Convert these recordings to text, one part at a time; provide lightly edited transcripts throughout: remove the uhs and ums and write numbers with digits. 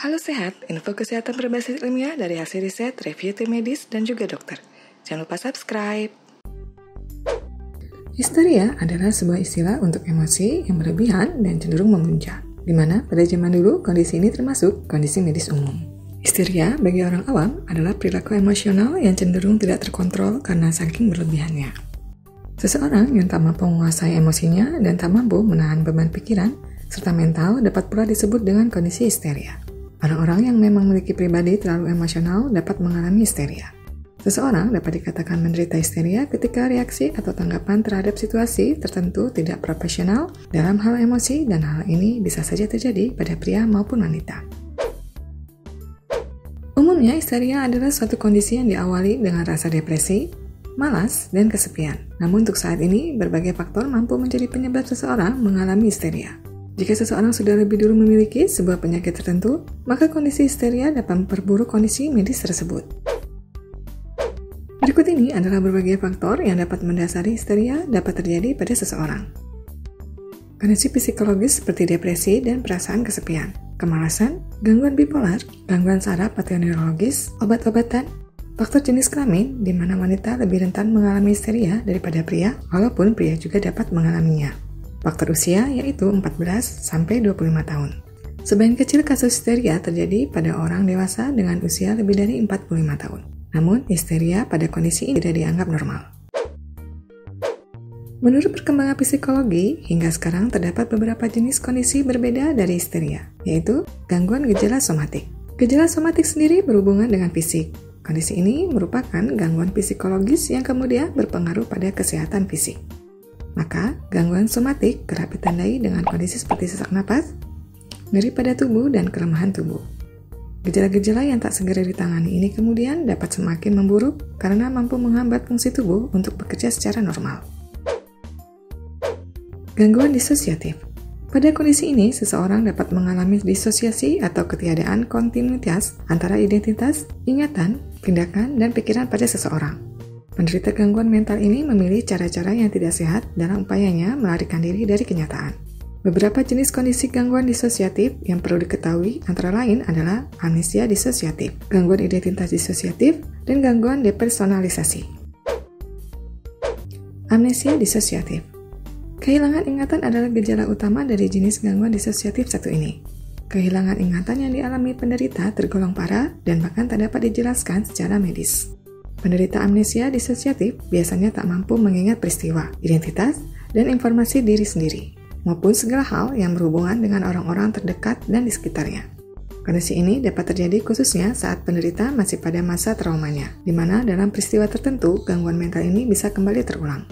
Halo sehat, info kesehatan berbasis ilmiah dari hasil riset, review tim medis, dan juga dokter. Jangan lupa subscribe. Histeria adalah sebuah istilah untuk emosi yang berlebihan dan cenderung memuncak, di mana pada zaman dulu kondisi ini termasuk kondisi medis umum. Histeria bagi orang awam adalah perilaku emosional yang cenderung tidak terkontrol karena saking berlebihannya. Seseorang yang tak mampu menguasai emosinya dan tak mampu menahan beban pikiran serta mental dapat pula disebut dengan kondisi histeria. Orang-orang yang memang memiliki pribadi terlalu emosional dapat mengalami histeria. Seseorang dapat dikatakan menderita histeria ketika reaksi atau tanggapan terhadap situasi tertentu tidak profesional dalam hal emosi, dan hal ini bisa saja terjadi pada pria maupun wanita. Umumnya, histeria adalah suatu kondisi yang diawali dengan rasa depresi, malas, dan kesepian. Namun untuk saat ini, berbagai faktor mampu menjadi penyebab seseorang mengalami histeria. Jika seseorang sudah lebih dulu memiliki sebuah penyakit tertentu, maka kondisi histeria dapat memperburuk kondisi medis tersebut. Berikut ini adalah berbagai faktor yang dapat mendasari histeria dapat terjadi pada seseorang. Kondisi psikologis seperti depresi dan perasaan kesepian, kemalasan, gangguan bipolar, gangguan saraf atau neurologis, obat-obatan, faktor jenis kelamin di mana wanita lebih rentan mengalami histeria daripada pria, walaupun pria juga dapat mengalaminya. Faktor usia yaitu 14-25 tahun. Sebagian kecil kasus histeria terjadi pada orang dewasa dengan usia lebih dari 45 tahun. Namun, histeria pada kondisi ini tidak dianggap normal. Menurut perkembangan psikologi, hingga sekarang terdapat beberapa jenis kondisi berbeda dari histeria, yaitu gangguan gejala somatik. Gejala somatik sendiri berhubungan dengan fisik. Kondisi ini merupakan gangguan psikologis yang kemudian berpengaruh pada kesehatan fisik. Maka, gangguan somatik kerap ditandai dengan kondisi seperti sesak napas, nyeri pada tubuh, dan kelemahan tubuh. Gejala-gejala yang tak segera ditangani ini kemudian dapat semakin memburuk karena mampu menghambat fungsi tubuh untuk bekerja secara normal. Gangguan disosiatif. Pada kondisi ini, seseorang dapat mengalami disosiasi atau ketiadaan kontinuitas antara identitas, ingatan, tindakan, dan pikiran pada seseorang. Penderita gangguan mental ini memilih cara-cara yang tidak sehat dalam upayanya melarikan diri dari kenyataan. Beberapa jenis kondisi gangguan disosiatif yang perlu diketahui antara lain adalah amnesia disosiatif, gangguan identitas disosiatif, dan gangguan depersonalisasi. Amnesia disosiatif. Kehilangan ingatan adalah gejala utama dari jenis gangguan disosiatif satu ini. Kehilangan ingatan yang dialami penderita tergolong parah dan bahkan tak dapat dijelaskan secara medis. Penderita amnesia disosiatif biasanya tak mampu mengingat peristiwa, identitas, dan informasi diri sendiri, maupun segala hal yang berhubungan dengan orang-orang terdekat dan di sekitarnya. Kondisi ini dapat terjadi khususnya saat penderita masih pada masa traumanya, di mana dalam peristiwa tertentu gangguan mental ini bisa kembali terulang.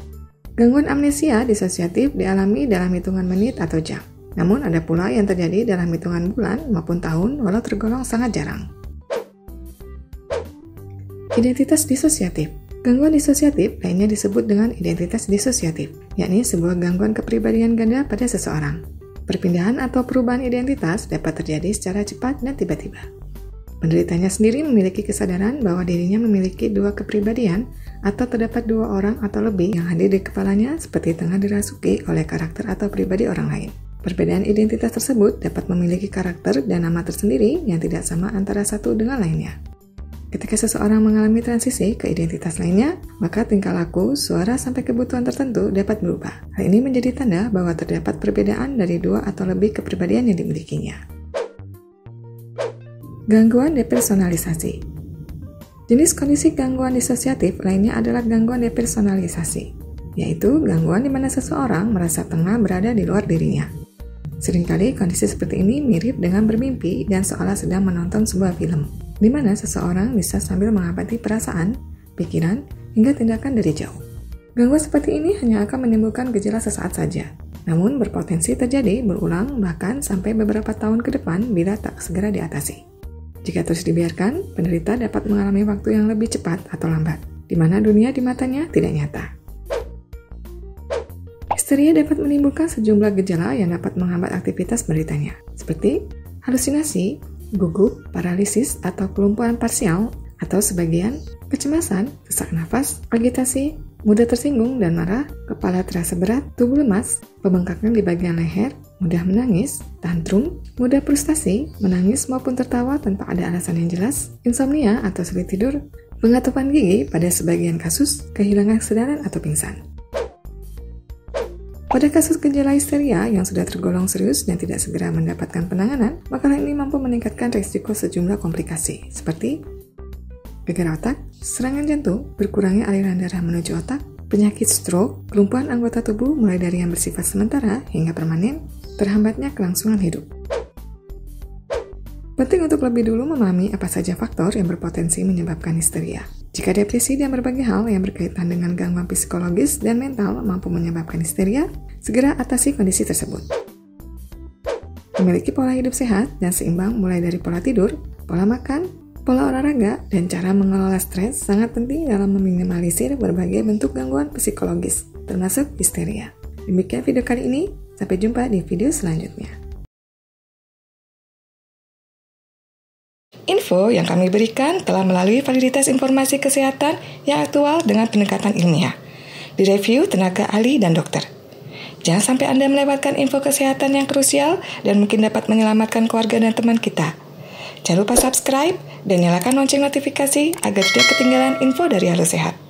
Gangguan amnesia disosiatif dialami dalam hitungan menit atau jam, namun ada pula yang terjadi dalam hitungan bulan maupun tahun walau tergolong sangat jarang. Identitas disosiatif. Gangguan disosiatif lainnya disebut dengan identitas disosiatif, yakni sebuah gangguan kepribadian ganda pada seseorang. Perpindahan atau perubahan identitas dapat terjadi secara cepat dan tiba-tiba. Penderitanya sendiri memiliki kesadaran bahwa dirinya memiliki dua kepribadian atau terdapat dua orang atau lebih yang hadir di kepalanya seperti tengah dirasuki oleh karakter atau pribadi orang lain. Perbedaan identitas tersebut dapat memiliki karakter dan nama tersendiri yang tidak sama antara satu dengan lainnya. Ketika seseorang mengalami transisi ke identitas lainnya, maka tingkah laku, suara, sampai kebutuhan tertentu dapat berubah. Hal ini menjadi tanda bahwa terdapat perbedaan dari dua atau lebih kepribadian yang dimilikinya. Gangguan depersonalisasi. Jenis kondisi gangguan disosiatif lainnya adalah gangguan depersonalisasi, yaitu gangguan di mana seseorang merasa tengah berada di luar dirinya. Seringkali kondisi seperti ini mirip dengan bermimpi dan seolah sedang menonton sebuah film, di mana seseorang bisa sambil mengamati perasaan, pikiran, hingga tindakan dari jauh. Gangguan seperti ini hanya akan menimbulkan gejala sesaat saja, namun berpotensi terjadi berulang bahkan sampai beberapa tahun ke depan bila tak segera diatasi. Jika terus dibiarkan, penderita dapat mengalami waktu yang lebih cepat atau lambat, di mana dunia di matanya tidak nyata. Histeria dapat menimbulkan sejumlah gejala yang dapat menghambat aktivitas penderitanya, seperti halusinasi, gugup, paralisis atau kelumpuhan parsial atau sebagian, kecemasan, sesak nafas, agitasi, mudah tersinggung dan marah, kepala terasa berat, tubuh lemas, pembengkakan di bagian leher, mudah menangis, tantrum, mudah frustasi, menangis maupun tertawa tanpa ada alasan yang jelas, insomnia atau sulit tidur, pengatupan gigi pada sebagian kasus, kehilangan kesadaran atau pingsan. Pada kasus gejala histeria yang sudah tergolong serius dan tidak segera mendapatkan penanganan, maka hal ini mampu meningkatkan risiko sejumlah komplikasi, seperti gegar otak, serangan jantung, berkurangnya aliran darah menuju otak, penyakit stroke, kelumpuhan anggota tubuh mulai dari yang bersifat sementara hingga permanen, terhambatnya kelangsungan hidup. Penting untuk lebih dulu memahami apa saja faktor yang berpotensi menyebabkan histeria. Jika depresi dan berbagai hal yang berkaitan dengan gangguan psikologis dan mental mampu menyebabkan histeria, segera atasi kondisi tersebut. Memiliki pola hidup sehat dan seimbang mulai dari pola tidur, pola makan, pola olahraga, dan cara mengelola stres sangat penting dalam meminimalisir berbagai bentuk gangguan psikologis, termasuk histeria. Demikian video kali ini, sampai jumpa di video selanjutnya. Info yang kami berikan telah melalui validitas informasi kesehatan yang aktual dengan pendekatan ilmiah, direview tenaga ahli dan dokter. Jangan sampai Anda melewatkan info kesehatan yang krusial dan mungkin dapat menyelamatkan keluarga dan teman kita. Jangan lupa subscribe dan nyalakan lonceng notifikasi agar tidak ketinggalan info dari Halo Sehat.